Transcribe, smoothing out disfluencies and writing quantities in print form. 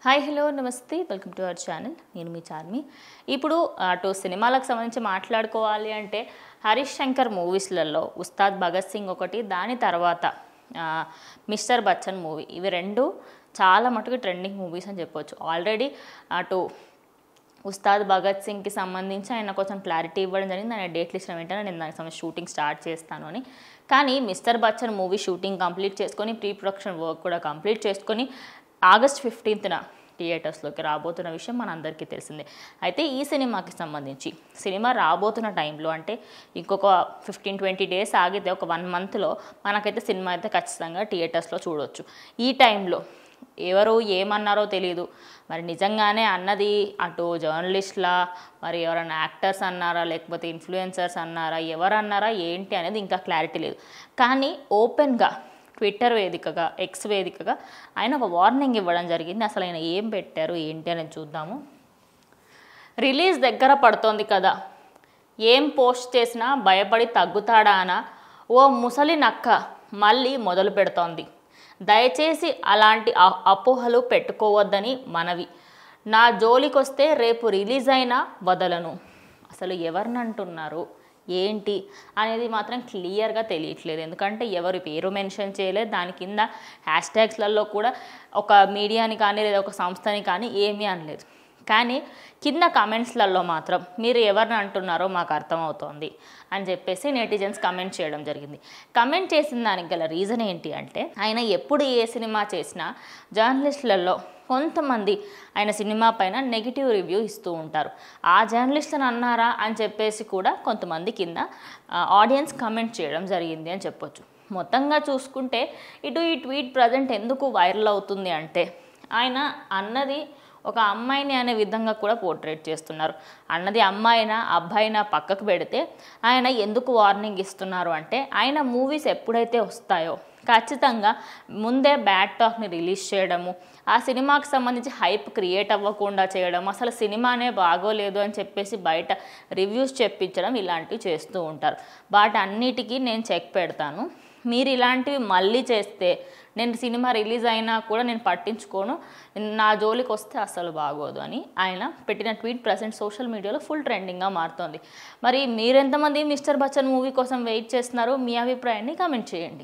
Hi hello నమస్తే welcome to our channel. నేను మీ చార్మి. ఇప్పుడు అటు సినిమాలకు సంబంధించి మాట్లాడుకోవాలి అంటే హరీష్ శంకర్ మూవీస్లలో ఉస్తాద్ భగత్ సింగ్ ఒకటి, దాని తర్వాత మిస్టర్ బచ్చన్ మూవీ, ఇవి రెండు చాలా మటుకు ట్రెండింగ్ మూవీస్ అని చెప్పొచ్చు. ఆల్రెడీ అటు ఉస్తాద్ భగత్ సింగ్కి సంబంధించి ఆయన కొంచెం క్లారిటీ ఇవ్వడం జరిగింది. ఆయన డేట్లు ఇచ్చిన వెంటనే నేను దానికి సంబంధించి షూటింగ్ స్టార్ట్ చేస్తాను అని. కానీ mister Bachchan movie shooting complete చేసుకొని ప్రీ ప్రొడక్షన్ వర్క్ కూడా కంప్లీట్ చేసుకొని ఆగస్ట్ 15న థియేటర్స్లోకి రాబోతున్న విషయం మనందరికీ తెలిసిందే. అయితే ఈ సినిమాకి సంబంధించి సినిమా రాబోతున్న టైంలో అంటే ఇంకొక 15-20 డేస్ ఆగితే ఒక 1 మంత్లో మనకైతే సినిమా అయితే ఖచ్చితంగా థియేటర్స్లో చూడవచ్చు. ఈ టైంలో ఎవరు ఏమన్నారో తెలియదు. మరి నిజంగానే అన్నది అటు జర్నలిస్ట్లా, మరి ఎవరైనా యాక్టర్స్ అన్నారా, లేకపోతే ఇన్ఫ్లుయెన్సర్స్ అన్నారా, ఎవరు అన్నారా ఏంటి అనేది ఇంకా క్లారిటీ లేదు. కానీ ఓపెన్గా ట్విట్టర్ వేదికగా, ఎక్స్ వేదికగా ఆయన ఒక వార్నింగ్ ఇవ్వడం జరిగింది. అసలు ఆయన ఏం పెట్టారు ఏంటి అనేది చూద్దాము. రిలీజ్ దగ్గర పడుతోంది కదా, ఏం పోస్ట్ చేసినా భయపడి తగ్గుతాడా అన ఓ ముసలి నక్క మళ్ళీ మొదలు పెడుతోంది. దయచేసి అలాంటి అపోహలు పెట్టుకోవద్దని మనవి. నా జోలికొస్తే రేపు రిలీజ్ అయినా వదలను. అసలు ఎవరినంటున్నారు ఏంటి అనేది మాత్రం క్లియర్గా తెలియట్లేదు. ఎందుకంటే ఎవరి పేరు మెన్షన్ చేయలేదు. దాని కింద హ్యాష్ట్యాగ్స్లలో కూడా ఒక మీడియాని కానీ లేదా ఒక సంస్థని కానీ ఏమీ అనలేదు. కానీ కింద కమెంట్స్లలో మాత్రం మీరు ఎవరిని అంటున్నారో మాకు అర్థమవుతోంది అని చెప్పేసి నెటిజన్స్ కమెంట్ చేయడం జరిగింది. కమెంట్ చేసిన దానికి గల రీజన్ ఏంటి అంటే, ఆయన ఎప్పుడు ఏ సినిమా చేసినా జర్నలిస్టులలో కొంతమంది ఆయన సినిమా పైన నెగిటివ్ రివ్యూ ఇస్తూ ఉంటారు. ఆ జర్నలిస్ట్ని అన్నారా అని చెప్పేసి కూడా కొంతమంది కింద ఆడియన్స్ కమెంట్ చేయడం జరిగింది అని చెప్పొచ్చు. మొత్తంగా చూసుకుంటే ఇటు ఈ ట్వీట్ ప్రజెంట్ ఎందుకు వైరల్ అవుతుంది అంటే, ఆయన అన్నది ఒక అమ్మాయిని అనే విధంగా కూడా పోర్ట్రేట్ చేస్తున్నారు. అన్నది అమ్మాయినా అబ్బాయినా పక్కకు పెడితే ఆయన ఎందుకు వార్నింగ్ ఇస్తున్నారు అంటే, ఆయన మూవీస్ ఎప్పుడైతే వస్తాయో ఖచ్చితంగా ముందే బ్యాడ్ టాక్ని రిలీజ్ చేయడము, ఆ సినిమాకి సంబంధించి హైప్ క్రియేట్ అవ్వకుండా చేయడం, అసలు సినిమానే బాగోలేదు అని చెప్పేసి బయట రివ్యూస్ చెప్పించడం, ఇలాంటివి చేస్తూ ఉంటారు. వాటి అన్నిటికీ నేను చెక్ పెడతాను. మీరు ఇలాంటివి మళ్ళీ చేస్తే నేను సినిమా రిలీజ్ అయినా కూడా నేను పట్టించుకోను, నా జోలికి వస్తే అసలు బాగోదు అని ఆయన పెట్టిన ట్వీట్ ప్రజెంట్ సోషల్ మీడియాలో ఫుల్ ట్రెండింగ్గా మారుతోంది. మరి మీరెంతమంది మిస్టర్ బచ్చన్ మూవీ కోసం వెయిట్ చేస్తున్నారు? మీ అభిప్రాయాన్ని కామెంట్ చేయండి.